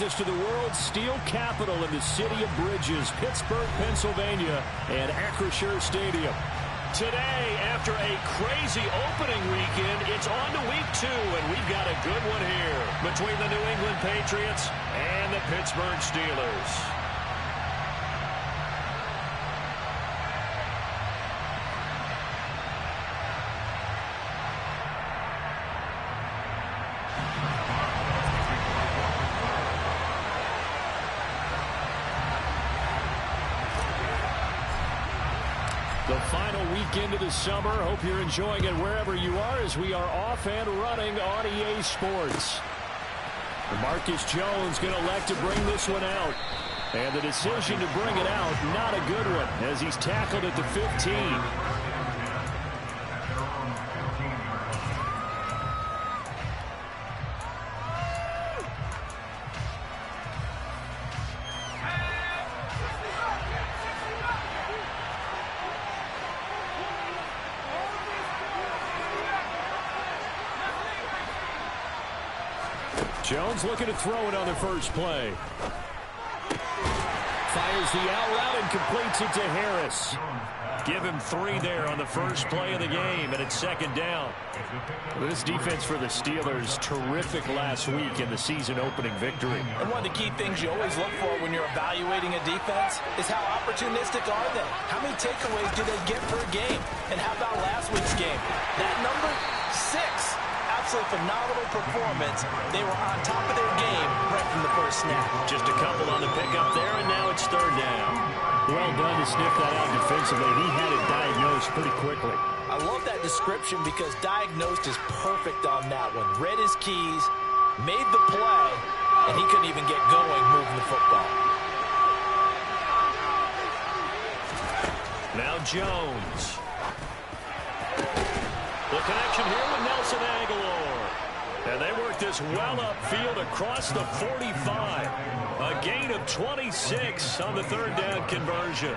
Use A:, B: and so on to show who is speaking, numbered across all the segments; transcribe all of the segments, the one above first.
A: us to the world's steel capital in the city of bridges, Pittsburgh, Pennsylvania, and Acrisure Stadium.
B: Today, after a crazy opening weekend, it's on to week 2, and we've got a good one here between the New England Patriots and the Pittsburgh Steelers.
A: The final weekend of the summer. Hope you're enjoying it wherever you are as we are off and running on EA Sports. Marcus Jones going to elect to bring this one out. And the decision to bring it out, not a good one, as he's tackled at the 15. Jones looking to throw it on the first play. Fires the out route and completes it to Harris. Give him 3 there on the first play of the game, and it's second down. This defense for the Steelers, terrific last week in the season-opening victory.
C: And one of the key things you always look for when you're evaluating a defense is how opportunistic are they? How many takeaways do they get per game? And how about last week's game? That number 6. Absolutely phenomenal performance. They were on top of their game right from the first snap.
B: Just a couple on the pickup there, and now it's third down.
A: Well done to sniff that out defensively. He had it diagnosed pretty quickly.
C: I love that description because diagnosed is perfect on that one. Read his keys, made the play, and he couldn't even get going moving the football.
B: Now Jones. The connection here with Nelson Aguilar. And they work this well upfield across the 45. A gain of 26 on the third down conversion.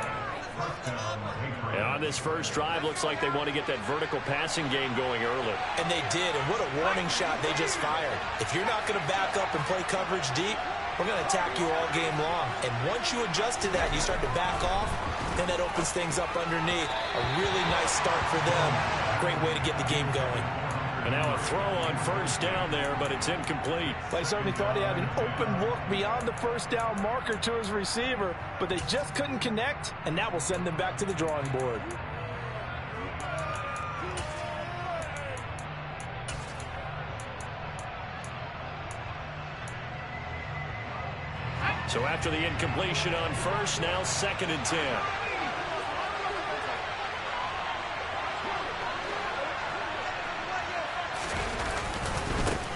B: And on this first drive, looks like they want to get that vertical passing game going early.
C: And they did, and what a warning shot they just fired. If you're not going to back up and play coverage deep, we're going to attack you all game long. And once you adjust to that, you start to back off, then that opens things up underneath. A really nice start for them. Great way to get the game going.
B: And now a throw on first down there, but it's incomplete.
C: I certainly thought he had an open look beyond the first down marker to his receiver, but they just couldn't connect, and that will send them back to the drawing board.
B: So after the incompletion on first, now 2nd and 10.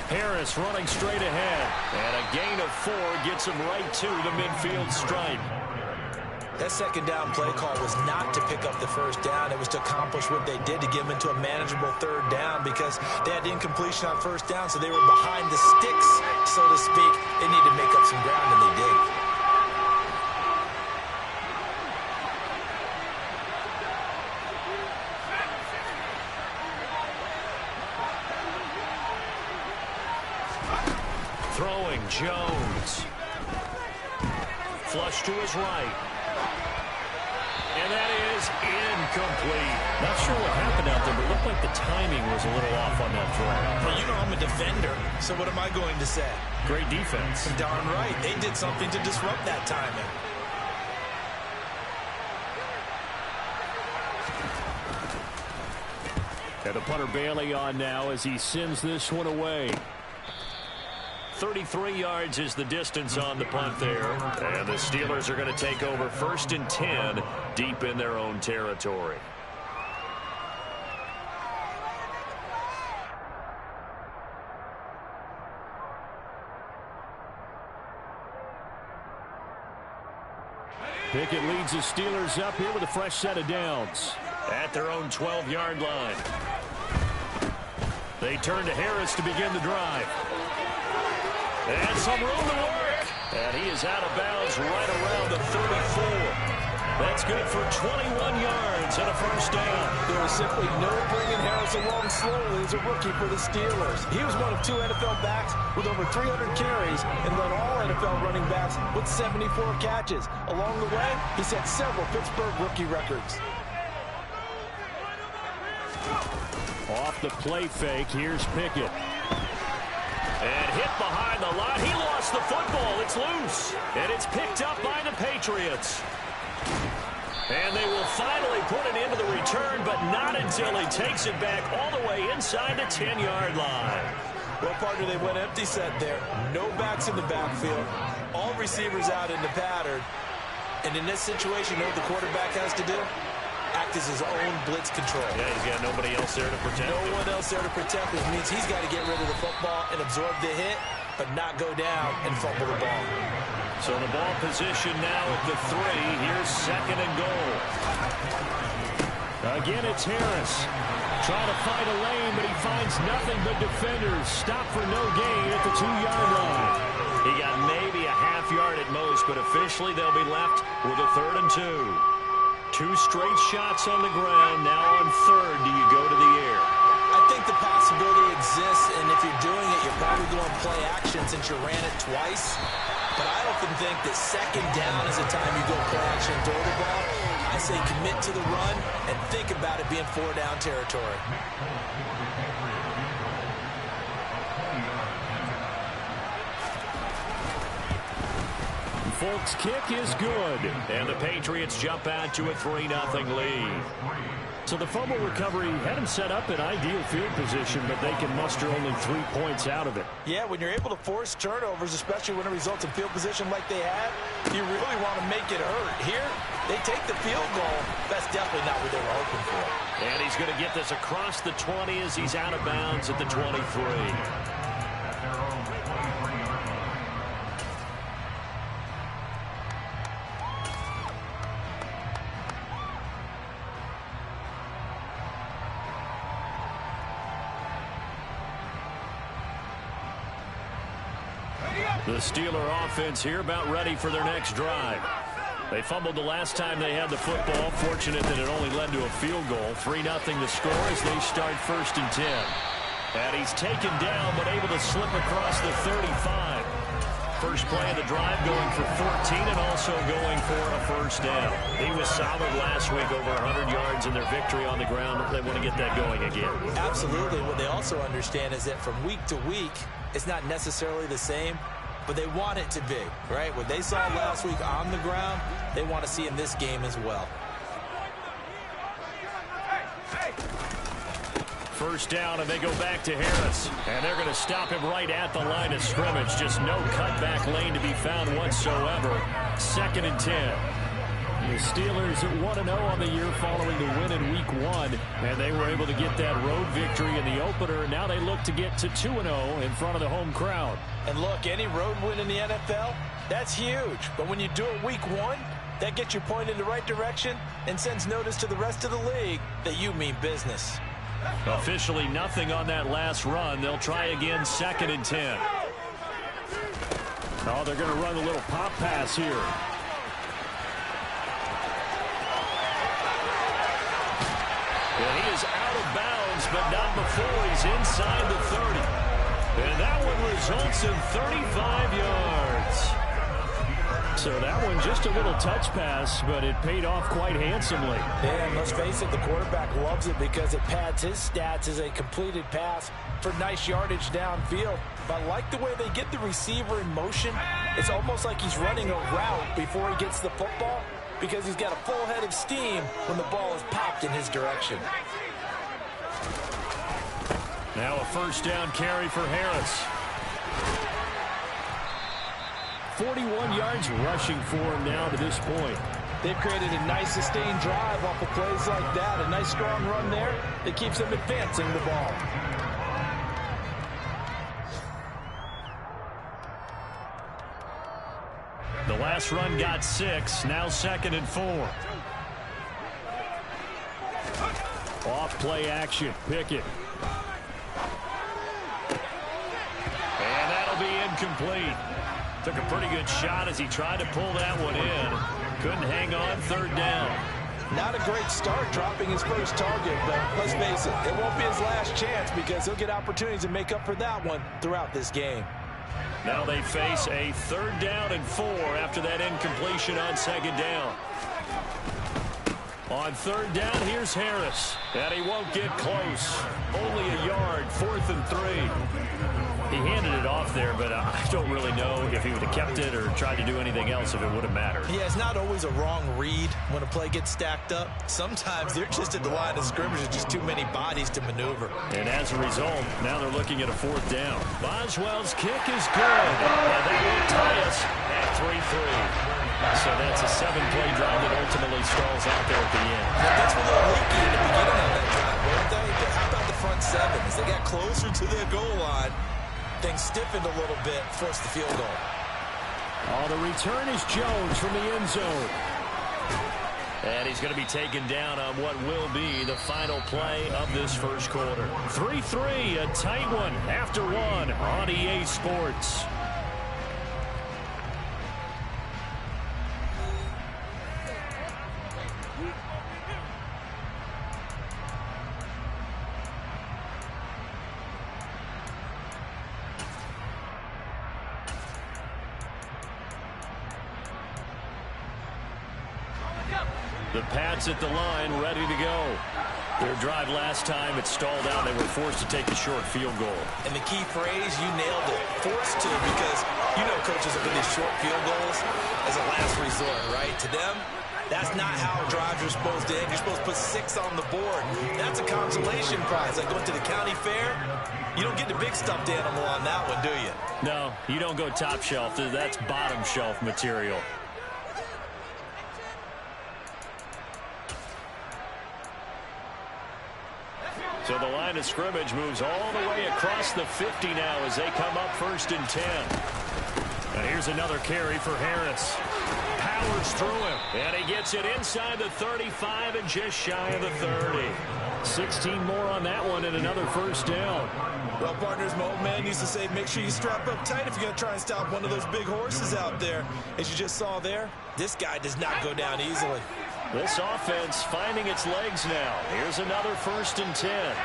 B: Harris running straight ahead. And a gain of 4 gets him right to the midfield stripe.
C: That second down play call was not to pick up the first down. It was to accomplish what they did to get them into a manageable third down because they had incompletion on first down, so they were behind the sticks, so to speak. They needed to make up some ground, and they did.
B: Throwing Jones. Flush to his right. And that is incomplete.
A: Not sure what happened out there, but it looked like the timing was a little off on that throw.
C: Well, you know I'm a defender, so what am I going to say?
A: Great defense.
C: Darn right. They did something to disrupt that timing.
A: And the punter Bailey on now as he sends this one away.
B: 33 yards is the distance on the punt there. And the Steelers are going to take over 1st and 10 deep in their own territory.
A: Pickett leads the Steelers up here with a fresh set of downs.
B: At their own 12-yard line. They turn to Harris to begin the drive. And some room to work. And he is out of bounds right around the 34. That's good for 21 yards and a first down.
C: There was simply no bringing Harris along slowly as a rookie for the Steelers. He was one of 2 NFL backs with over 300 carries and led all NFL running backs with 74 catches. Along the way, he set several Pittsburgh rookie records.
A: Off the play fake, here's Pickett.
B: And hit behind the line. He lost the football. It's loose. And it's picked up by the Patriots. And they will finally put it into the return, but not until he takes it back all the way inside the 10-yard line.
C: Well, partner, they went empty set there. No backs in the backfield. All receivers out in the pattern. And in this situation, you know what the quarterback has to do? Act as his own blitz control.
B: Yeah, he's got nobody else there to protect him.
C: No one else there to protect, which means he's got to get rid of the football and absorb the hit, but not go down and fumble the ball.
B: So the ball position now at the 3. Here's second and goal.
A: Again, it's Harris. Trying to find a lane, but he finds nothing but defenders. Stop for no gain at the 2-yard line.
B: He got maybe a half yard at most, but officially they'll be left with a 3rd and 2. 2 straight shots on the ground. Now on 3rd, do you go to the air?
C: I think the possibility exists, and if you're doing it, you're probably going to play action since you ran it twice. But I often think that 2nd down is the time you go play action and throw the ball. I say commit to the run and think about it being 4-down territory.
A: Folks' kick is good.
B: And the Patriots jump out to a 3-0 lead.
A: So the fumble recovery had him set up in ideal field position, but they can muster only 3 points out of it.
C: Yeah, when you're able to force turnovers, especially when it results in field position like they had, you really want to make it hurt. Here, they take the field goal. That's definitely not what they were hoping for.
B: And he's going to get this across the 20 as he's out of bounds at the 23. The Steeler offense here about ready for their next drive. They fumbled the last time they had the football. Fortunate that it only led to a field goal. 3-0 the score as they start 1st and 10. And he's taken down but able to slip across the 35. First play of the drive going for 14 and also going for a first down. He was solid last week, over 100 yards in their victory on the ground. They want to get that going again.
C: Absolutely. What they also understand is that from week to week, it's not necessarily the same, but they want it to be, right? What they saw last week on the ground, they want to see in this game as well.
B: First down, and they go back to Harris. And they're going to stop him right at the line of scrimmage. Just no cutback lane to be found whatsoever. 2nd and 10.
A: The Steelers 1-0 on the year following the win in Week 1, and they were able to get that road victory in the opener. Now they look to get to 2-0 in front of the home crowd.
C: And look, any road win in the NFL, that's huge. But when you do it Week 1, that gets you pointed in the right direction and sends notice to the rest of the league that you mean business.
B: Officially nothing on that last run. They'll try again 2nd and 10.
A: Oh, they're going to run a little pop pass here.
B: And he is out of bounds, but not before he's inside the 30. And that one results in 35 yards.
A: So that one just a little touch pass, but it paid off quite handsomely.
C: Yeah, and let's face it, the quarterback loves it because it pads his stats as a completed pass for nice yardage downfield. But I like the way they get the receiver in motion. It's almost like he's running a route before he gets the football because he's got a full head of steam when the ball is popped in his direction.
B: Now a first down carry for Harris.
A: 41 yards rushing for him now to this point.
C: They've created a nice sustained drive off of plays like that. A nice strong run there that keeps them advancing the ball.
B: The last run got 6. Now 2nd and 4.
A: Off play action. Pickett.
B: And that'll be incomplete. Took a pretty good shot as he tried to pull that one in. Couldn't hang on, third down.
C: Not a great start dropping his first target, but let's face it, it won't be his last chance because he'll get opportunities to make up for that one throughout this game.
B: Now they face a 3rd down and 4 after that incompletion on 2nd down. On 3rd down, here's Harris. And he won't get close. Only a yard, 4th and 3. He handed it off there, but I don't really know if he would have kept it or tried to do anything else if it would have mattered.
C: Yeah, it's not always a wrong read when a play gets stacked up. Sometimes they're just at the line of scrimmage. There's just too many bodies to maneuver.
B: And as a result, now they're looking at a 4th down. Boswell's kick is good. And that will tie us at 3-3. So that's a 7-play drive that ultimately stalls out there at the end.
C: That's a little leaky in the beginning of that drive, weren't they? But how about the front 7? As they got closer to their goal line, things stiffened a little bit, forced the field goal.
A: Oh, the return is Jones from the end zone.
B: And he's going to be taken down on what will be the final play of this first quarter. 3-3, a tight one after one on EA Sports. The Pats at the line, ready to go. Their drive last time, it stalled out. They were forced to take a short field goal.
C: And the key phrase, you nailed it. Forced to, because you know coaches look at these short field goals as a last resort, right? To them, that's not how drives are supposed to end. You're supposed to put 6 on the board. That's a consolation prize. Like going to the county fair, you don't get the big stuffed animal on that one, do you?
B: No, you don't go top shelf. That's bottom shelf material. So the line of scrimmage moves all the way across the 50 now as they come up 1st and 10. And here's another carry for Harris. Powers through him, and he gets it inside the 35 and just shy of the 30. 16 more on that one and another 1st down.
C: Well, partners, my old man used to say, make sure you strap up tight if you're going to try and stop one of those big horses out there. As you just saw there, this guy does not go down easily.
B: This offense finding its legs now. Here's another 1st and 10.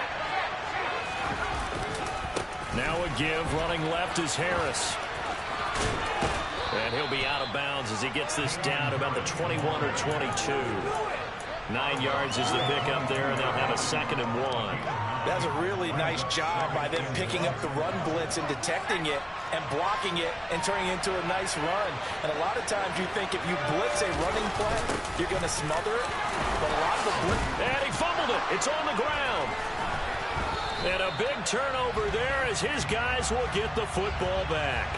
B: Now a give, running left is Harris. And he'll be out of bounds as he gets this down about the 21 or 22. 9 yards is the pickup there, and they'll have a 2nd and 1.
C: That's a really nice job by them picking up the run blitz and detecting it and blocking it and turning it into a nice run. And a lot of times you think if you blitz a running play, you're going to smother it. But a lot of the blitz...
B: And he fumbled it. It's on the ground. And a big turnover there as his guys will get the football back.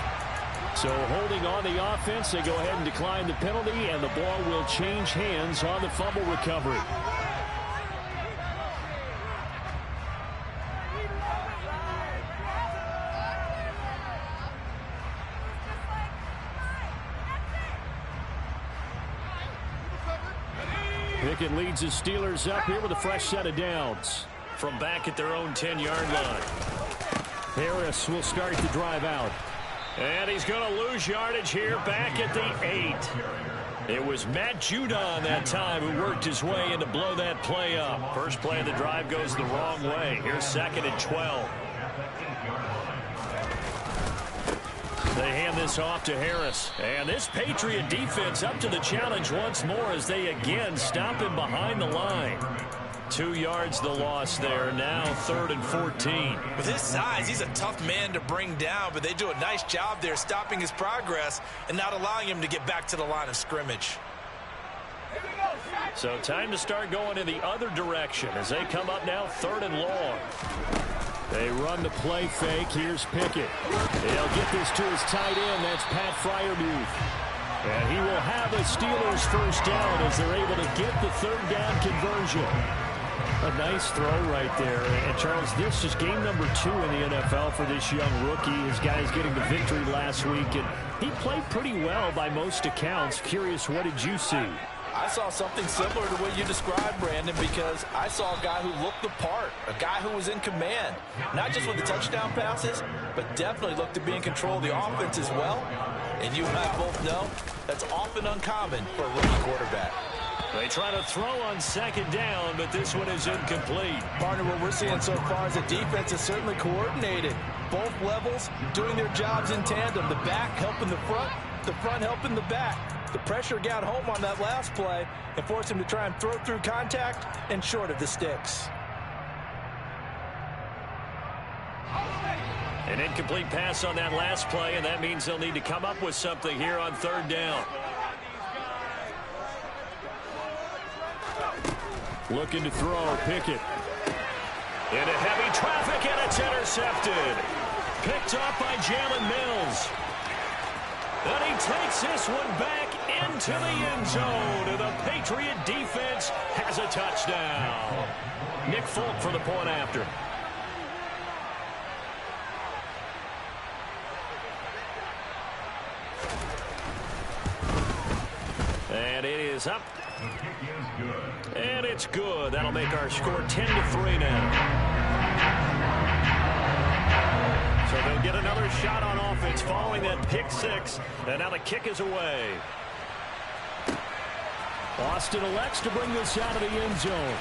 A: So holding on the offense, they go ahead and decline the penalty, and the ball will change hands on the fumble recovery. Pickett leads his Steelers up here with a fresh set of downs.
B: From back at their own 10-yard line.
A: Harris will start the drive out.
B: And he's going to lose yardage here back at the 8. It was Matt Judon that time who worked his way in to blow that play up. First play of the drive goes the wrong way. Here's 2nd and 12. They hand this off to Harris. And this Patriot defense up to the challenge once more as they again stop him behind the line. 2 yards the loss there. Now 3rd and 14.
C: With his size, he's a tough man to bring down, but they do a nice job there stopping his progress and not allowing him to get back to the line of scrimmage.
B: So time to start going in the other direction as they come up now 3rd and long.
A: They run the play fake. Here's Pickett. They'll get this to his tight end. That's Pat Freiermuth. And he will have a Steelers first down as they're able to get the 3rd down conversion. A nice throw right there. And, Charles, this is game number 2 in the NFL for this young rookie. His guys getting the victory last week, and he played pretty well by most accounts. Curious, what did you see?
C: I saw something similar to what you described, Brandon, because I saw a guy who looked the part, a guy who was in command, not just with the touchdown passes, but definitely looked to be in control of the offense as well. And you and I both know that's often uncommon for a rookie quarterback.
B: They try to throw on second down, but this one is incomplete.
C: Partner, what we're seeing so far is the defense is certainly coordinated. Both levels doing their jobs in tandem. The back helping the front helping the back. The pressure got home on that last play and forced him to try and throw through contact and short of the sticks.
B: An incomplete pass on that last play, and that means they'll need to come up with something here on third down.
A: Looking to throw, Pickett.
B: Into heavy traffic, and it's intercepted. Picked off by Jalen Mills. And he takes this one back into the end zone, and the Patriot defense has a touchdown. Nick Folk for the point after. And it is up. And it's good. That'll make our score 10-3 now. So they'll get another shot on offense following that pick six. And now the kick is away.
A: Austin elects to bring this out of the end zone.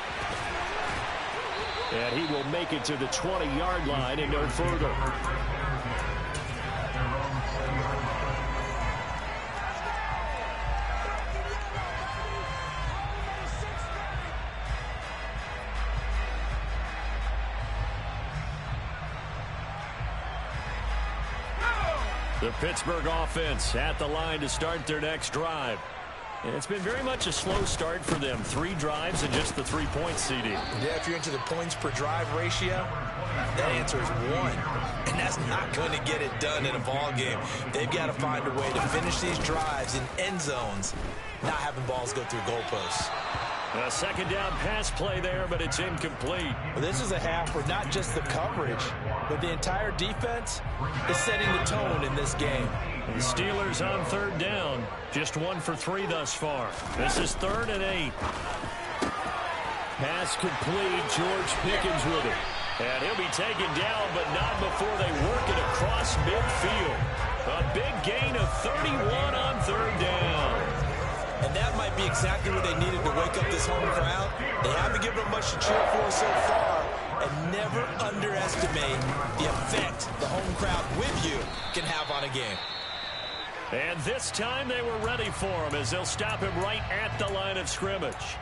A: And he will make it to the 20-yard line and no further. The Pittsburgh offense at the line to start their next drive. And it's been very much a slow start for them. 3 drives and just the 3 points, CD.
C: Yeah, if you're into the points per drive ratio, that answer is 1. And that's not going to get it done in a ball game. They've got to find a way to finish these drives in end zones, not having balls go through goalposts.
B: A second down pass play there, but it's incomplete.
C: Well, this is a half where not just the coverage, but the entire defense is setting the tone in this game.
A: The Steelers on third down. Just 1 for 3 thus far. This is 3rd and 8. Pass complete. George Pickens with it.
B: And he'll be taken down, but not before they work it across midfield. A big gain of 31 on third down.
C: And that might be exactly what they needed to wake up this home crowd. They haven't given them much to cheer for so far. And never underestimate the effect the home crowd with you can have on a game.
B: And this time they were ready for him as they'll stop him right at the line of scrimmage.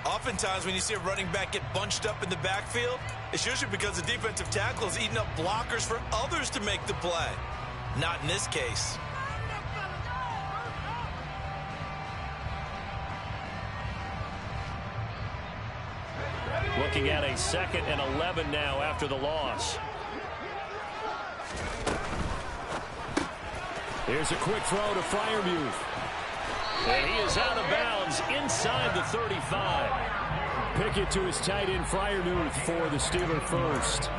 C: Oftentimes when you see a running back get bunched up in the backfield, it's usually because the defensive tackle is eating up blockers for others to make the play. Not in this case.
B: Looking at a 2nd and 11 now after the loss.
A: Here's a quick throw to Freiermuth.
B: And he is out of bounds inside the 35.
A: Pickett to his tight end Freiermuth for the Steeler first.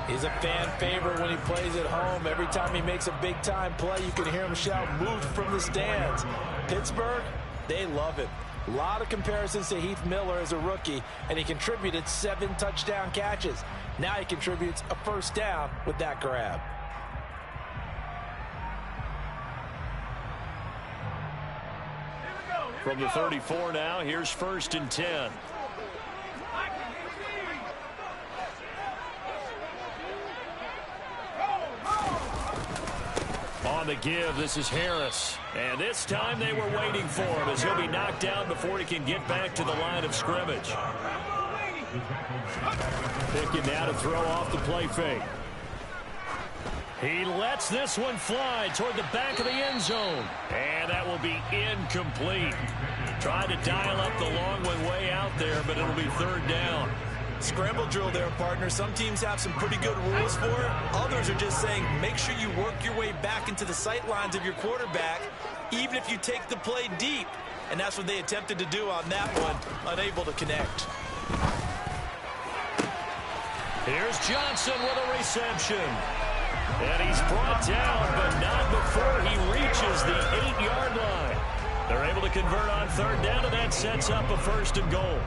C: He's a fan favorite when he plays at home. Every time he makes a big-time play, you can hear him shout, "Move" from the stands. Pittsburgh, they love it. A lot of comparisons to Heath Miller as a rookie, and he contributed 7 touchdown catches. Now he contributes a first down with that grab.
B: From the 34 now, here's 1st and 10.
A: On the give, this is Harris.
B: And this time they were waiting for him as he'll be knocked down before he can get back to the line of scrimmage.
A: Pickett now to throw off the play fake.
B: He lets this one fly toward the back of the end zone. And that will be incomplete. Tried to dial up the long one way out there, but it'll be 3rd down.
C: Scramble drill there, partner. Some teams have some pretty good rules for it. Others are just saying make sure you work your way back into the sight lines of your quarterback, even if you take the play deep. And that's what they attempted to do on that one, unable to connect.
B: Here's Johnson with a reception. And he's brought down, but not before he reaches the 8-yard line. They're able to convert on 3rd down, and that sets up a 1st and goal.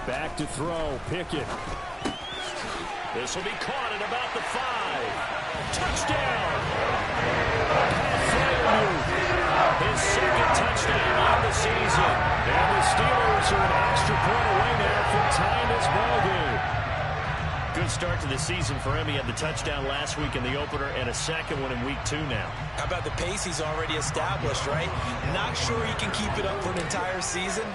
A: Back to throw. Pickett.
B: This will be caught at about the 5. Touchdown! His second touchdown of the season. And the Steelers are an extra point away now from tying this ballgame. Good start to the season for him. He had the touchdown last week in the opener and a second one in week 2 now.
C: How about the pace he's already established, right? Not sure he can keep it up for an entire season,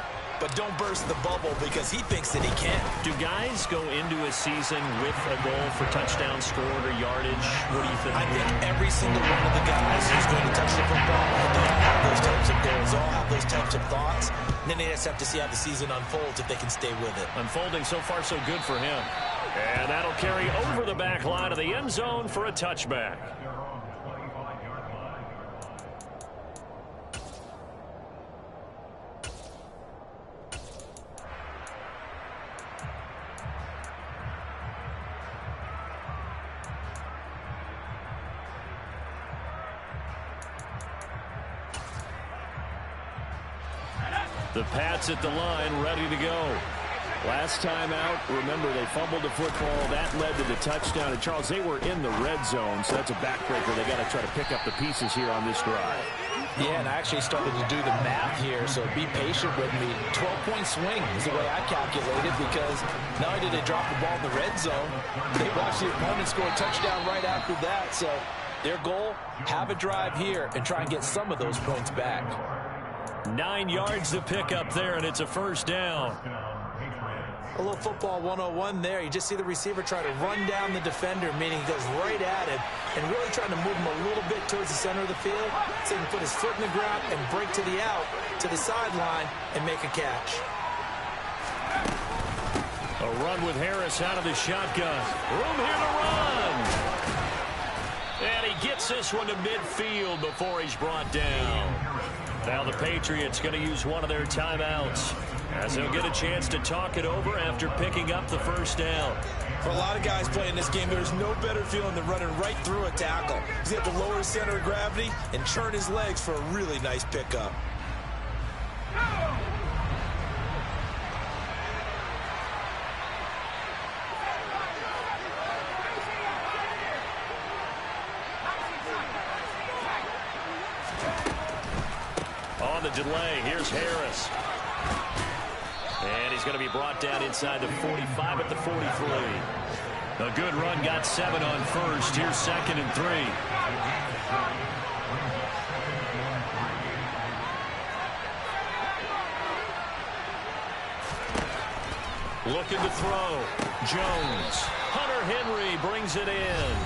C: but don't burst the bubble because he thinks that he can.
B: Do guys go into a season with a goal for touchdowns scored or yardage? What do you think?
C: I think every single one of the guys who's going to touch the football, they all have those types of goals, they all have those types of thoughts. And then they just have to see how the season unfolds if they can stay with it.
B: Unfolding so far so good for him. And that'll carry over the back line of the end zone for a touchback. The Pats at the line, ready to go.
A: Last time out, remember, they fumbled the football. That led to the touchdown. And, Charles, they were in the red zone, so that's a backbreaker. They got to try to pick up the pieces here on this drive.
C: Yeah, and I actually started to do the math here, so be patient with me. 12-point swing is the way I calculated because not only did they drop the ball in the red zone, they watched the opponent score a touchdown right after that. So their goal, have a drive here and try and get some of those points back.
B: 9 yards to pick up there, and it's a first down.
C: A little football 101 there. You just see the receiver try to run down the defender, meaning he goes right at him and really trying to move him a little bit towards the center of the field so he can put his foot in the ground and break to the out, to the sideline, and make a catch.
B: A run with Harris out of the shotgun. Room here to run. And he gets this one to midfield before he's brought down. Now the Patriots going to use one of their timeouts as they'll get a chance to talk it over after picking up the first down.
C: For a lot of guys playing this game, there's no better feeling than running right through a tackle. He's able to lower his center of gravity and turn his legs for a really nice pickup.
B: On the delay, here's Harris. And he's going to be brought down inside the 45 at the 43. A good run, got 7 on first. Here's 2nd and 3. Looking to throw. Jones. Hunter Henry brings it in.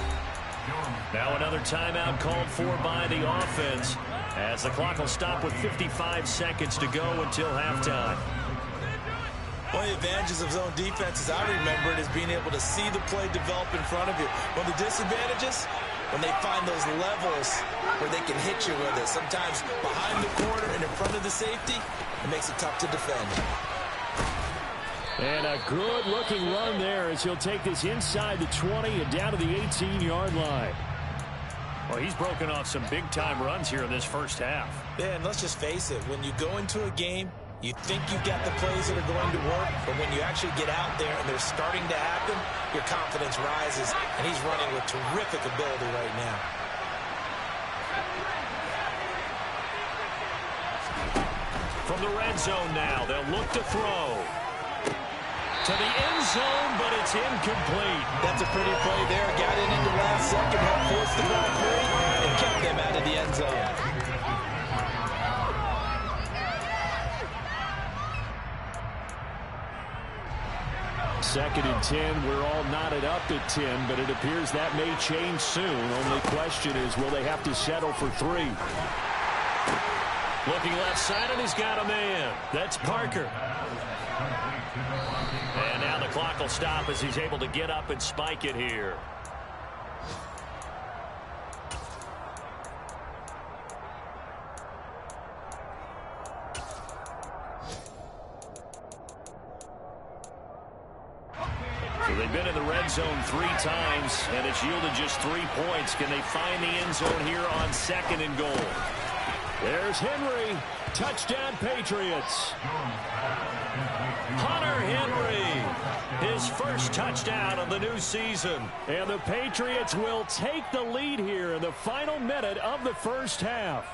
B: Now another timeout called for by the offense as the clock will stop with 55 seconds to go until halftime.
C: One of the advantages of zone defense, as I remember it, is being able to see the play develop in front of you. One of the disadvantages, when they find those levels where they can hit you with it. Sometimes behind the corner and in front of the safety, it makes it tough to defend.
A: And a good-looking run there as he'll take this inside the 20 and down to the 18-yard line.
B: Well, he's broken off some big-time runs here in this first half.
C: Yeah, and let's just face it. When you go into a game, you think you've got the plays that are going to work, but when you actually get out there and they're starting to happen, your confidence rises, and he's running with terrific ability right now.
B: From the red zone now, they'll look to throw. To the end zone, but it's incomplete.
C: That's a pretty play there. Got it into last second, helped force the ball free, and kept them out of the end zone.
A: Second and 10. We're all knotted up at 10, but it appears that may change soon. Only question is, will they have to settle for 3?
B: Looking left side, and he's got a man. That's Parker. And now the clock will stop as he's able to get up and spike it here. So they've been in the red zone 3 times, and it's yielded just 3 points. Can they find the end zone here on 2nd and goal?
A: There's Henry. Touchdown, Patriots.
B: Hunter Henry his first touchdown of the new season.
A: And the Patriots will take the lead here in the final minute of the first half.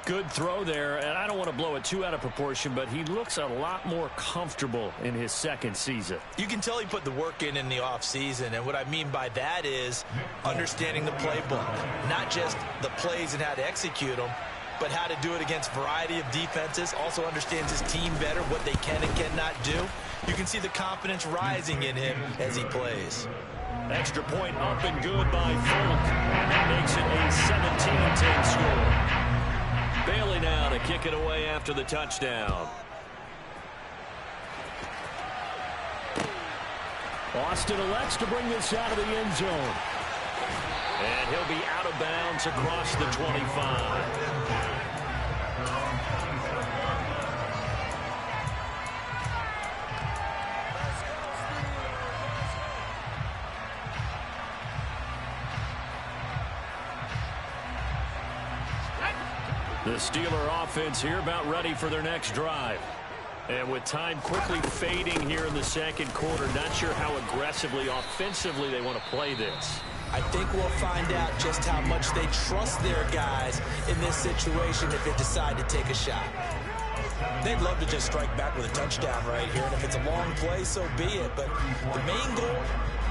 B: Good throw there, and I don't want to blow it too out of proportion, but he looks a lot more comfortable in his second season.
C: You can tell he put the work in the offseason, and what I mean by that is understanding the playbook, not just the plays and how to execute them, but how to do it against a variety of defenses, also understands his team better, what they can and cannot do. You can see the confidence rising in him as he plays.
B: Extra point up and good by Folk. That makes it a 17-10 score. Bailey now to kick it away after the touchdown.
A: Austin elects to bring this out of the end zone.
B: And he'll be out of bounds across the 25. The Steeler offense here about ready for their next drive. And with time quickly fading here in the second quarter, not sure how aggressively, offensively they want to play this.
C: I think we'll find out just how much they trust their guys in this situation if they decide to take a shot. They'd love to just strike back with a touchdown right here, and if it's a long play, so be it. But the main goal,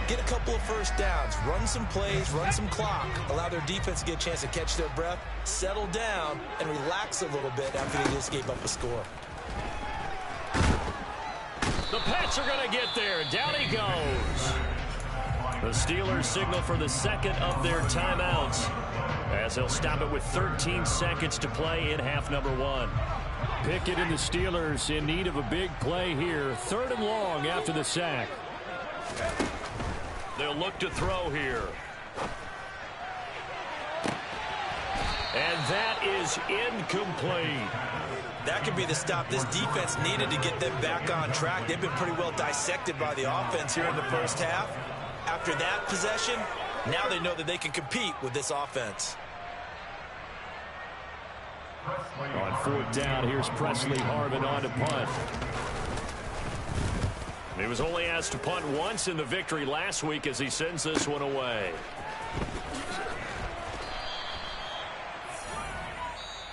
C: get a couple of first downs, run some plays, run some clock, allow their defense to get a chance to catch their breath, settle down, and relax a little bit after they just gave up a score.
B: The Pats are going to get there. Down he goes. The Steelers signal for the second of their timeouts as they'll stop it with 13 seconds to play in half number one.
A: Pickett and the Steelers in need of a big play here. 3rd and long after the sack.
B: They'll look to throw here. And that is incomplete.
C: That could be the stop this defense needed to get them back on track. They've been pretty well dissected by the offense here in the first half. After that possession, now they know that they can compete with this offense.
A: On 4th down, here's Presley Harvin on to punt.
B: He was only asked to punt once in the victory last week as he sends this one away.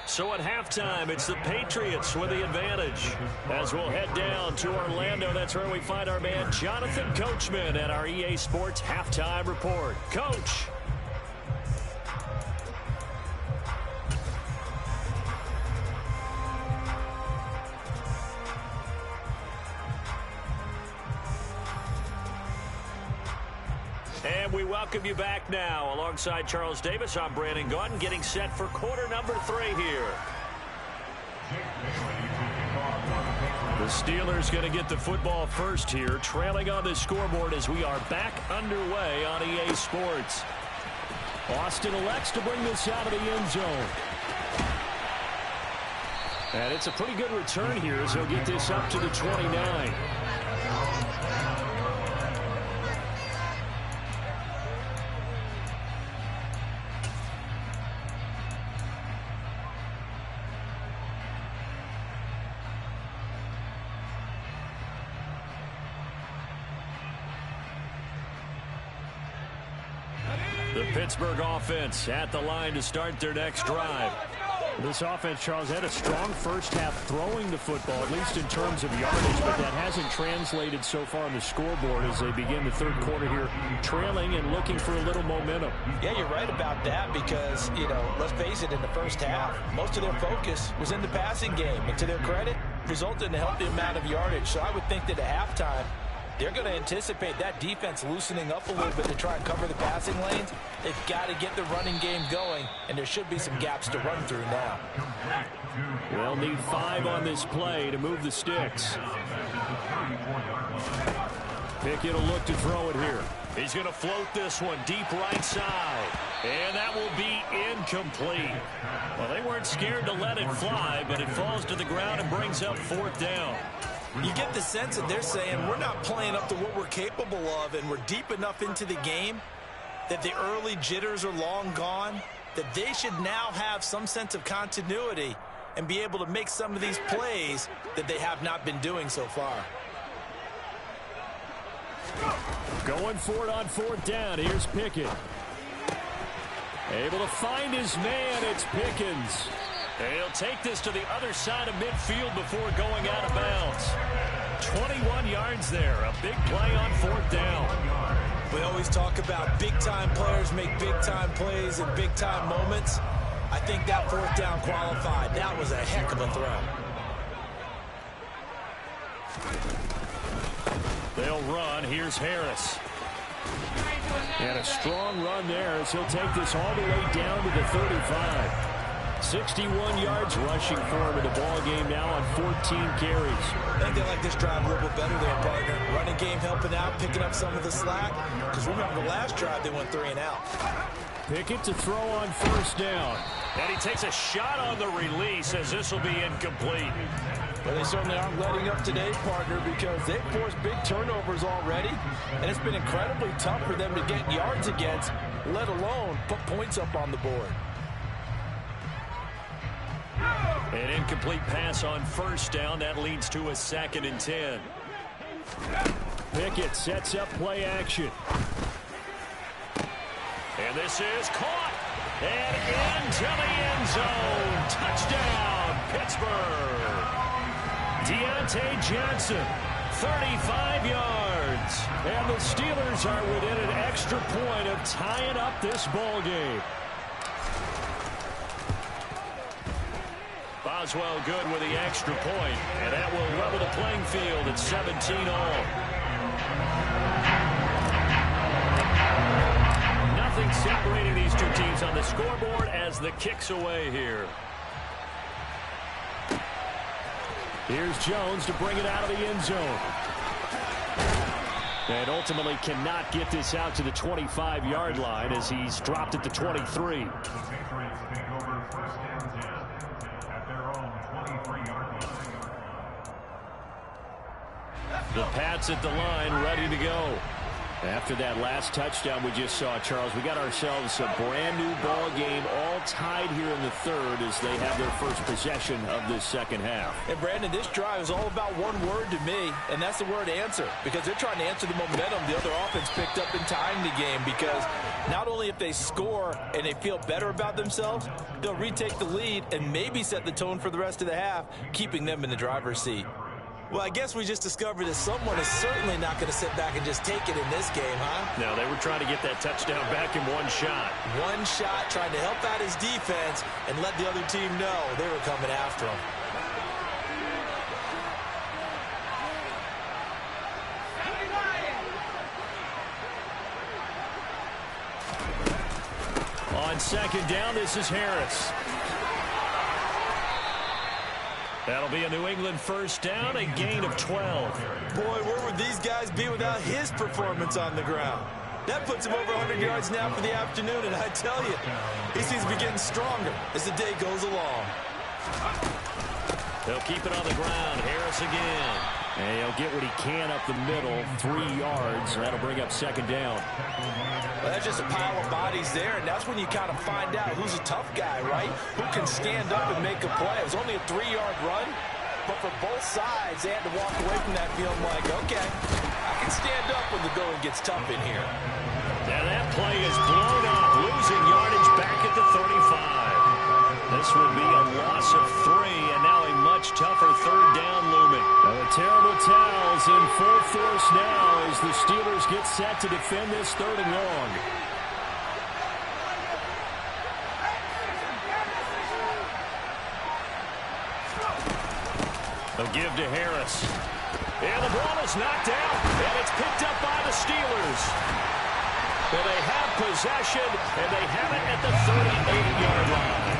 B: So at halftime, it's the Patriots with the advantage. As we'll head down to Orlando, that's where we find our man Jonathan Coachman at our EA Sports Halftime Report. Coach. And we welcome you back now. Alongside Charles Davis, I'm Brandon Gaudin, getting set for quarter number 3 here. The Steelers going to get the football first here, trailing on the scoreboard as we are back underway on EA Sports.
A: Austin elects to bring this out of the end zone. And it's a pretty good return here as he'll get this up to the 29.
B: The Pittsburgh offense at the line to start their next drive.
A: This offense, Charles, had a strong first half throwing the football, at least in terms of yardage, but that hasn't translated so far on the scoreboard as they begin the third quarter here, trailing and looking for a little momentum.
C: Yeah, you're right about that because, let's face it, in the first half, most of their focus was in the passing game. And to their credit, resulted in a healthy amount of yardage. So I would think that at halftime, they're going to anticipate that defense loosening up a little bit to try and cover the passing lanes. They've got to get the running game going, and there should be some gaps to run through now.
A: They'll need 5 on this play to move the sticks. Pickett will look to throw it here.
B: He's going to float this one deep right side. And that will be incomplete. Well, they weren't scared to let it fly, but it falls to the ground and brings up 4th down.
C: You get the sense that they're saying we're not playing up to what we're capable of, and we're deep enough into the game that the early jitters are long gone, that they should now have some sense of continuity and be able to make some of these plays that they have not been doing so far.
A: Going for it on fourth down. Here's Pickett. Able to find his man. It's Pickens.
B: He'll take this to the other side of midfield before going out of bounds. 21 yards there. A big play on fourth down.
C: We always talk about big-time players make big-time plays in big-time moments. I think that fourth down qualified. That was a heck of a throw.
A: They'll run. Here's Harris. And a strong run there as he'll take this all the way down to the 35. 61 yards rushing for him in the ball game now on 14 carries.
C: I think they like this drive a little bit better there, partner. Running game helping out, picking up some of the slack. Because remember, the last drive they went 3 and out.
A: Pickett to throw on first down.
B: And he takes a shot on the release as this will be incomplete.
C: Well, they certainly aren't letting up today, partner, because they've forced big turnovers already. And it's been incredibly tough for them to get yards against, let alone put points up on the board.
B: An incomplete pass on first down. That leads to a 2nd and 10.
A: Pickett sets up play action.
B: And this is caught. And into the end zone. Touchdown, Pittsburgh. Deontay Johnson, 35 yards. And the Steelers are within an extra point of tying up this ball game. Boswell good with the extra point, and that will level the playing field at 17 all. Nothing separating these two teams on the scoreboard as the kick's away here.
A: Here's Jones to bring it out of the end zone. And ultimately cannot get this out to the 25-yard line as he's dropped it to 23. The Pats at the line, ready to go. After that last touchdown we just saw, Charles, we got ourselves a brand new ball game, all tied here in the third as they have their first possession of this second half.
C: And Brandon, this drive is all about one word to me, and that's the word answer, because they're trying to answer the momentum the other offense picked up in tying the game, because not only if they score and they feel better about themselves, they'll retake the lead and maybe set the tone for the rest of the half, keeping them in the driver's seat. Well, I guess we just discovered that someone is certainly not going to sit back and just take it in this game, huh?
B: No, they were trying to get that touchdown back in one shot.
C: One shot, trying to help out his defense and let the other team know they were coming after him.
A: On second down, this is Harris.
B: That'll be a New England first down, a gain of 12.
C: Boy, where would these guys be without his performance on the ground? That puts him over 100 yards now for the afternoon, and I tell you, he seems to be getting stronger as the day goes along.
B: They'll keep it on the ground. Harris again.
A: And he'll get what he can up the middle, 3 yards. That'll bring up second down.
C: Well, that's just a pile of bodies there, and that's when you kind of find out who's a tough guy, right? Who can stand up and make a play. It was only a 3-yard run, but for both sides, they had to walk away from that feeling like, okay, I can stand up when the going gets tough in here.
B: Now that play is blown up, losing yardage back at the 35. This would be a loss of 3, and now a much tougher third down looming.
A: The terrible towels in full force now as the Steelers get set to defend this third and long.
B: They'll give to Harris. And the ball is knocked out, and it's picked up by the Steelers. Well, they have possession, and they have it at the 38-yard line.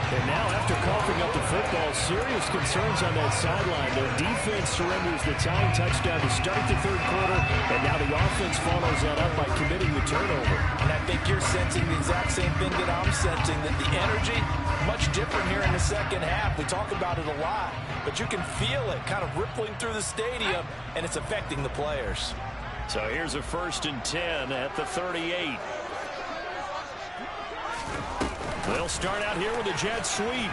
A: And now, after coughing up the football, serious concerns on that sideline. Their defense surrenders the tying touchdown to start the third quarter, and now the offense follows that up by committing the turnover.
C: And I think you're sensing the exact same thing that I'm sensing, that the energy, much different here in the second half. We talk about it a lot, but you can feel it kind of rippling through the stadium, and it's affecting the players.
B: So here's a 1st and 10 at the 38. They'll start out here with a jet sweep.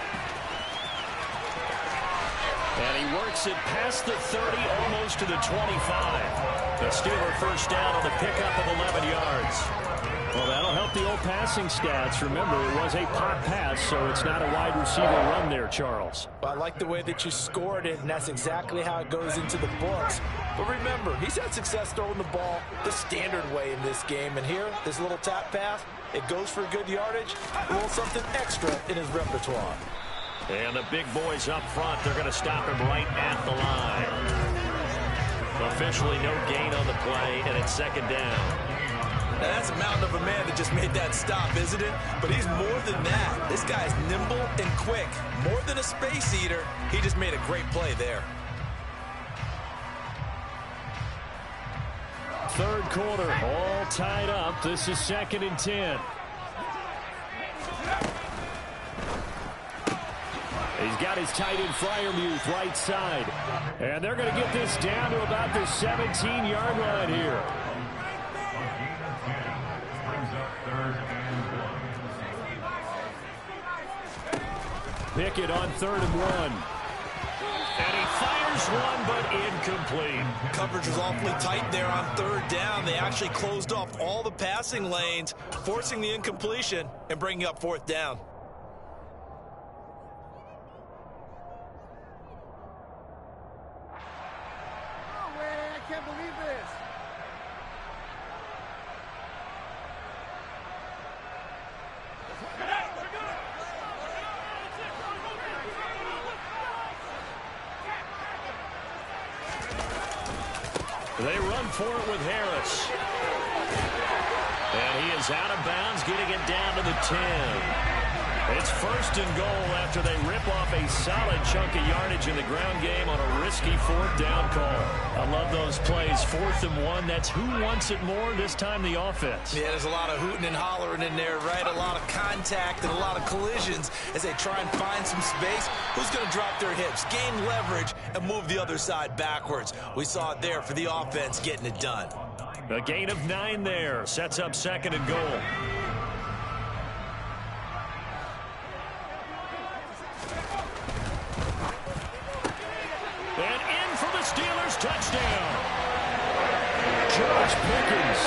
B: And he works it past the 30, almost to the 25. The Steeler first down on the pickup of 11 yards.
A: Well, that'll help the old passing stats. Remember, it was a pop pass, so it's not a wide receiver run there, Charles.
C: Well, I like the way that you scored it, and that's exactly how it goes into the books. But remember, he's had success throwing the ball the standard way in this game. And here, this little tap pass, it goes for good yardage, a little something extra in his repertoire.
B: And the big boys up front, they're going to stop him right at the line. Officially no gain on the play, and it's second down.
C: Now, that's a mountain of a man that just made that stop, isn't it? But he's more than that. This guy's nimble and quick. More than a space eater, he just made a great play there.
A: Third quarter, all tied up. This is 2nd and 10. He's got his tight end Freiermuth right side. And they're going to get this down to about the 17-yard line here. Pickett on 3rd and 1.
B: And he fires one, but incomplete.
C: Coverage was awfully tight there on 3rd down. They actually closed off all the passing lanes, forcing the incompletion and bringing up 4th down.
D: Oh, man, I can't believe this.
B: They run for it with Harris. And he is out of bounds, getting it down to the 10. It's 1st and goal after they rip off a solid chunk of yardage in the ground game on a risky 4th down call. I love those plays. 4th and 1. That's who wants it more, this time the offense.
C: Yeah, there's a lot of hooting and hollering in there, right? A lot of contact and a lot of collisions as they try and find some space. Who's going to drop their hips, gain leverage, and move the other side backwards? We saw it there for the offense getting it done.
B: A gain of 9 there. Sets up 2nd and goal. And in for the Steelers, touchdown.
A: George Pickens.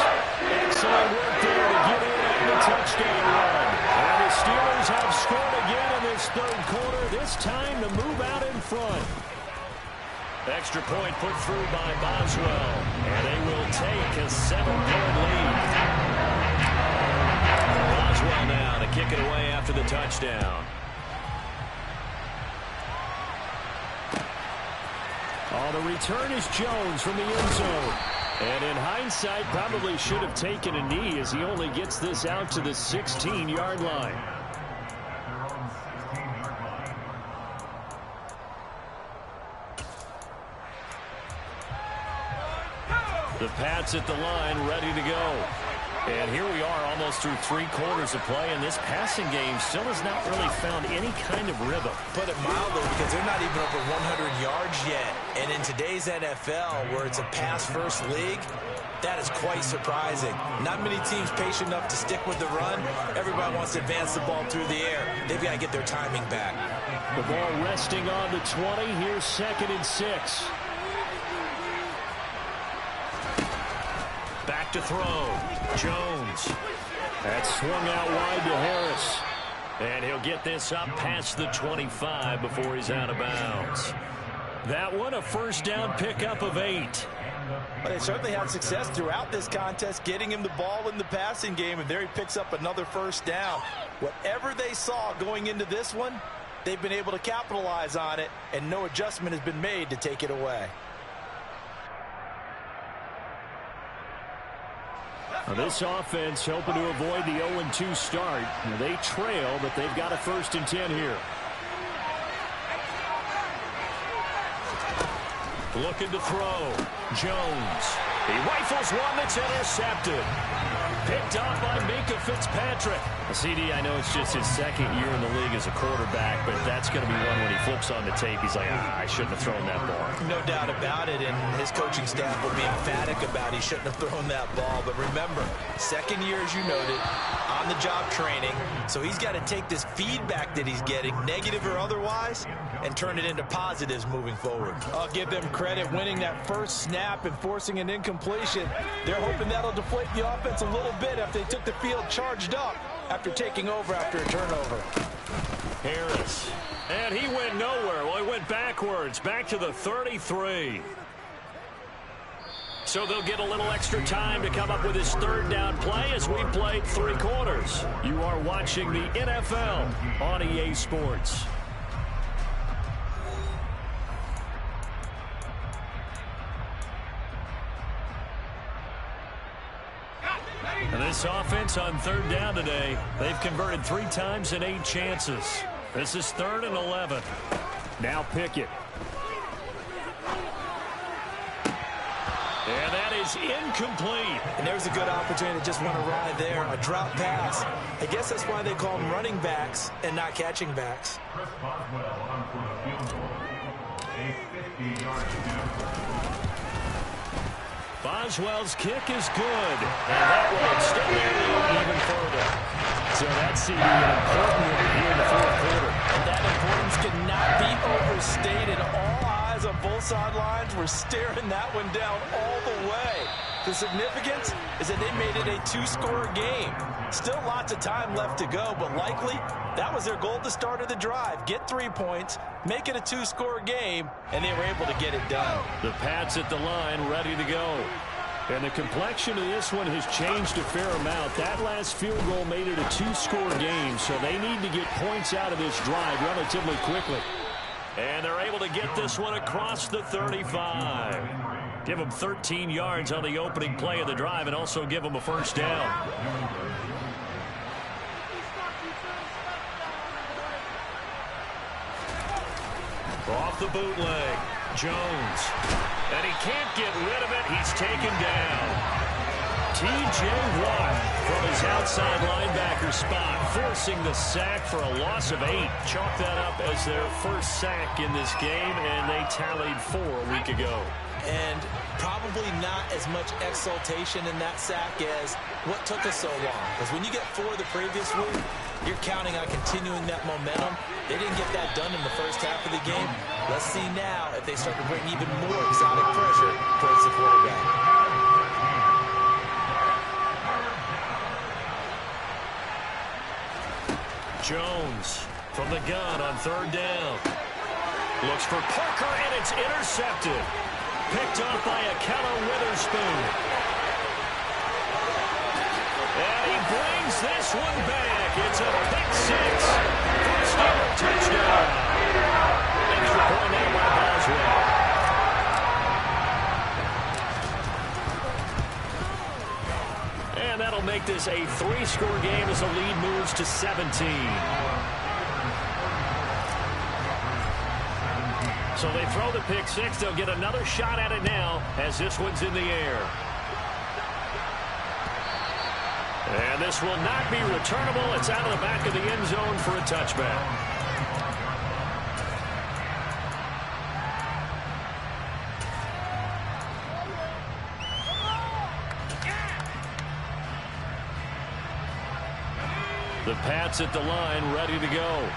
A: Excellent work there to get in on the touchdown run. And the Steelers have scored again in this 3rd quarter, this time to move out in front.
B: Extra point put through by Boswell. And they will take a 7-point lead. Boswell now to kick it away after the touchdown.
A: Oh, the return is Jones from the end zone. And in hindsight, probably should have taken a knee as he only gets this out to the 16-yard line. The Pats at the line, ready to go. And here we are almost through 3 quarters of play, and this passing game still has not really found any kind of rhythm.
C: Put it mildly, because they're not even over 100 yards yet. And in today's NFL, where it's a pass-first league, that is quite surprising. Not many teams patient enough to stick with the run. Everybody wants to advance the ball through the air. They've got to get their timing back.
A: The ball resting on the 20. Here's 2nd and 6.
B: Back to throw. Jones.
A: That's swung out wide to Harris.
B: And he'll get this up past the 25 before he's out of bounds.
A: That one, a 1st down pickup of 8.
C: But they certainly had success throughout this contest, getting him the ball in the passing game, and there he picks up another 1st down. Whatever they saw going into this one, they've been able to capitalize on it, and no adjustment has been made to take it away.
A: Now this offense hoping to avoid the 0-2 start. They trail, but they've got a 1st and 10 here.
B: Looking to throw. Jones. He rifles one that's intercepted. Picked off by Minkah Fitzpatrick.
A: CD, I know it's just his second year in the league as a quarterback, but that's going to be one when he flips on the tape. He's like, I shouldn't have thrown that ball.
C: No doubt about it, and his coaching staff will be emphatic about he shouldn't have thrown that ball. But remember, second year, as you noted, on-the-job training, so he's got to take this feedback that he's getting, negative or otherwise, and turn it into positives moving forward. I'll give them credit winning that first snap and forcing an incompletion. They're hoping that'll deflate the offense a little bit after they took the field charged up after taking over after a turnover.
B: Harris. And he went nowhere. Well, he went backwards, back to the 33. So they'll get a little extra time to come up with his third down play as we played 3 quarters. You are watching the NFL on EA Sports. And this offense on third down today, they've converted 3 times in 8 chances. This is 3rd and 11.
A: Now Pickett.
B: And that is incomplete.
C: And there's a good opportunity to just want to ride there. A drop pass. I guess that's why they call them running backs and not catching backs.
B: Boswell's kick is good. And that will extend their lead even further.
A: So that's an important one here in the 4th quarter.
C: And that importance cannot be overstated. All eyes on both sidelines were staring that one down all the way. The significance is that they made it a 2-score game. Still lots of time left to go, but likely that was their goal at the start of the drive. Get 3 points, make it a 2-score game, and they were able to get it done.
B: The Pats at the line, ready to go. And the complexion of this one has changed a fair amount. That last field goal made it a 2-score game, so they need to get points out of this drive relatively quickly. And they're able to get this one across the 35. Give them 13 yards on the opening play of the drive and also give them a first down. Off the bootleg, Jones. And he can't get rid of it. He's taken down. T.J. Watt from his outside linebacker spot, forcing the sack for a loss of 8. Chalk that up as their first sack in this game, and they tallied 4 a week ago.
C: And probably not as much exultation in that sack as what took us so long. Because when you get 4 the previous week, you're counting on continuing that momentum. They didn't get that done in the first half of the game. Let's see now if they start to bring even more exotic pressure towards the quarterback.
B: Jones from the gun on third down. Looks for Parker, and it's intercepted. Picked off by Akello Witherspoon. And he brings this one back. It's a pick 6. First ever touchdown. Extra point out by Boswell. And that'll make this a 3-score game as the lead moves to 17. So they throw the pick 6. They'll get another shot at it now as this one's in the air. And this will not be returnable. It's out of the back of the end zone for a touchback. The Pats at the line, ready to go.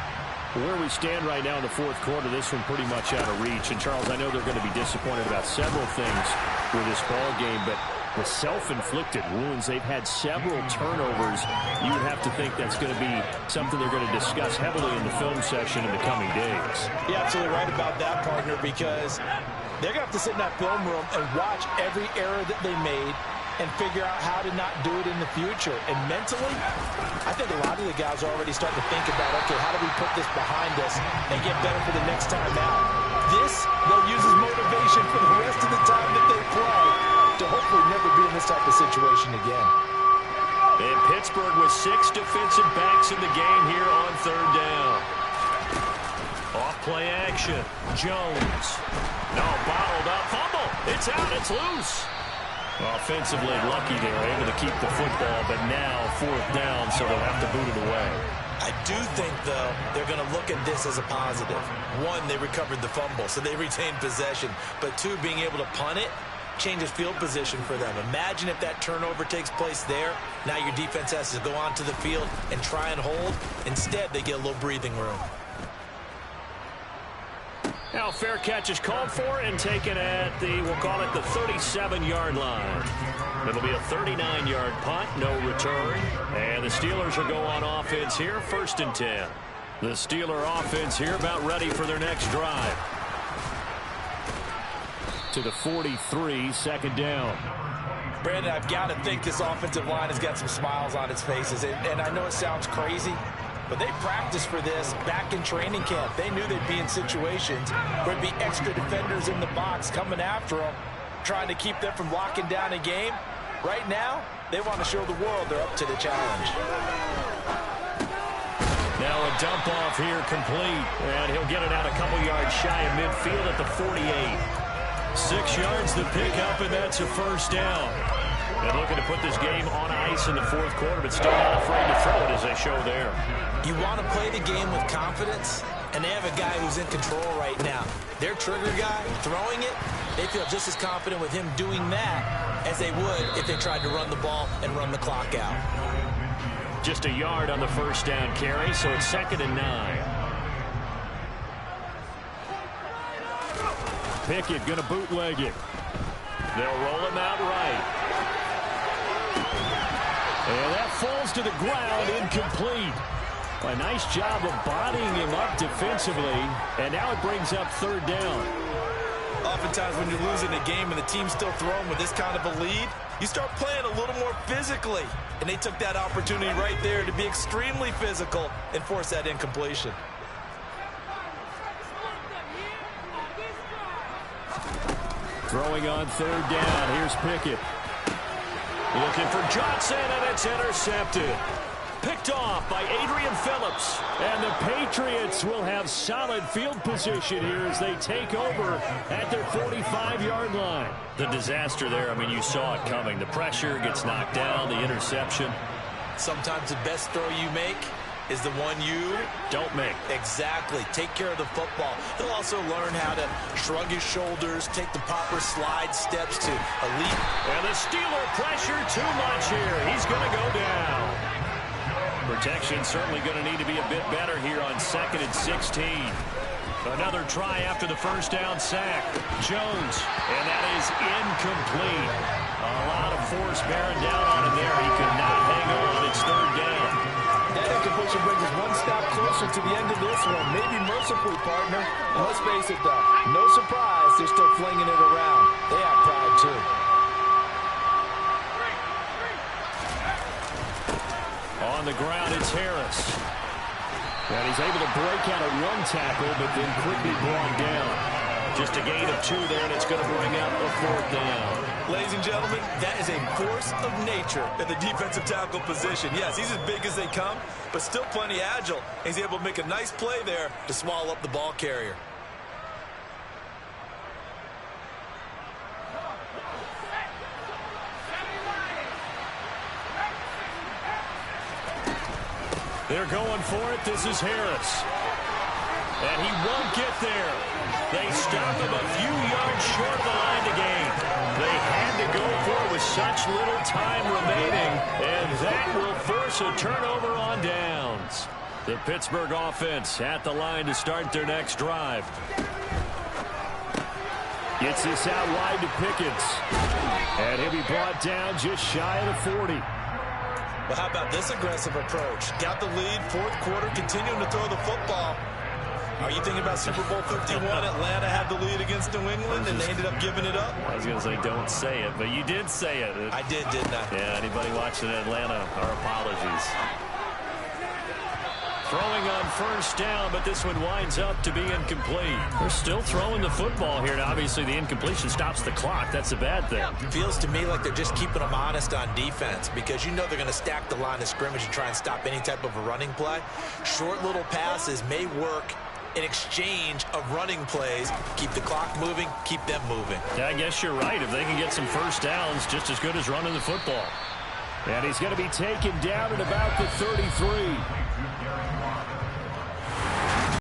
A: Where we stand right now in the 4th quarter, this one pretty much out of reach. And, Charles, I know they're going to be disappointed about several things with this ball game, but the self-inflicted wounds, they've had several turnovers. You would have to think that's going to be something they're going to discuss heavily in the film session in the coming days.
C: You're absolutely right about that, partner, because they're going to have to sit in that film room and watch every error that they made and figure out how to not do it in the future. And mentally, I think a lot of the guys are already starting to think about, okay, how do we put this behind us and get better for the next time out? This, they'll use as motivation for the rest of the time that they play to hopefully never be in this type of situation again.
B: And Pittsburgh with 6 defensive backs in the game here on third down. Off play action. Jones. No, bottled up. Fumble. It's out. It's loose.
A: Offensively lucky they were able to keep the football, but now 4th down, so they'll have to boot it away.
C: I do think, though, they're going to look at this as a positive. One, they recovered the fumble, so they retained possession. But two, being able to punt it changes field position for them. Imagine if that turnover takes place there. Now your defense has to go onto the field and try and hold. Instead, they get a little breathing room.
A: Now fair catch is called for and taken at the, we'll call it the 37-yard line. It'll be a 39-yard punt, no return. And the Steelers will go on offense here, 1st and 10. The Steeler offense here about ready for their next drive. To the 43, 2nd down.
C: Brandon, I've got to think this offensive line has got some smiles on its faces. And I know it sounds crazy, but they practiced for this back in training camp. They knew they'd be in situations where there'd be extra defenders in the box coming after them, trying to keep them from locking down a game. Right now, they want to show the world they're up to the challenge.
A: Now a dump off here complete, and he'll get it out a couple yards shy of midfield at the 48. 6 yards to pick up, and that's a 1st down. And looking to put this game on ice in the 4th quarter, but still not afraid to throw it as they show there.
C: You want to play the game with confidence, and they have a guy who's in control right now. Their trigger guy, throwing it, they feel just as confident with him doing that as they would if they tried to run the ball and run the clock out.
A: Just a yard on the 1st down carry, so it's 2nd and 9. Pickett going to bootleg it. They'll roll him out right. And that falls to the ground, incomplete. A nice job of bodying him up defensively, and now it brings up 3rd down.
C: Oftentimes when you're losing a game and the team's still throwing with this kind of a lead, you start playing a little more physically. And they took that opportunity right there to be extremely physical and force that incompletion.
A: Throwing on 3rd down. Here's Pickett. Looking for Johnson, and it's intercepted. Picked off by Adrian Phillips. And the Patriots will have solid field position here as they take over at their 45-yard line. The disaster there, I mean, you saw it coming. The pressure gets knocked down, the interception.
C: Sometimes the best throw you make is the one you
A: don't make.
C: Exactly. Take care of the football. He'll also learn how to shrug his shoulders, take the proper slide steps to elite.
A: And the Steeler pressure too much here. He's going to go down. Protection certainly going to need to be a bit better here on 2nd and 16. Another try after the 1st down sack. Jones, and that is incomplete. A lot of force bearing down on him there. He could not hang on. It's 3rd down.
C: That incompletion brings us one step closer to the end of this one. Maybe mercifully, partner. And let's face it, though, no surprise they're still flinging it around. They have pride, too.
A: On the ground, it's Harris. And he's able to break out a 1 tackle, but then quickly brought down. Just a gain of 2 there, and it's going to bring up a 4th down.
C: Ladies and gentlemen, that is a force of nature in the defensive tackle position. Yes, he's as big as they come, but still plenty agile. He's able to make a nice play there to swallow up the ball carrier.
A: They're going for it. This is Harris. And he won't get there. They stop him a few yards short of the line to gain. They had to go for it with such little time remaining, and that will force a turnover on downs. The Pittsburgh offense at the line to start their next drive. Gets this out wide to Pickens. And he'll be brought down just shy of the 40.
C: Well, how about this aggressive approach? Got the lead, 4th quarter, continuing to throw the football. Are you thinking about Super Bowl 51? Atlanta had the lead against New England, and they ended up giving it up?
A: I was going to say, don't say it, but you did say it.
C: I did, didn't I?
A: Yeah, anybody watching Atlanta, our apologies. Throwing on 1st down, but this one winds up to be incomplete. They're still throwing the football here, and obviously the incompletion stops the clock. That's a bad thing.
C: It feels to me like they're just keeping them honest on defense, because you know they're going to stack the line of scrimmage and try and stop any type of a running play. Short little passes may work an exchange of running plays. Keep the clock moving, keep them moving.
A: Yeah, I guess you're right. If they can get some first downs, just as good as running the football. And he's going to be taken down at about the 33.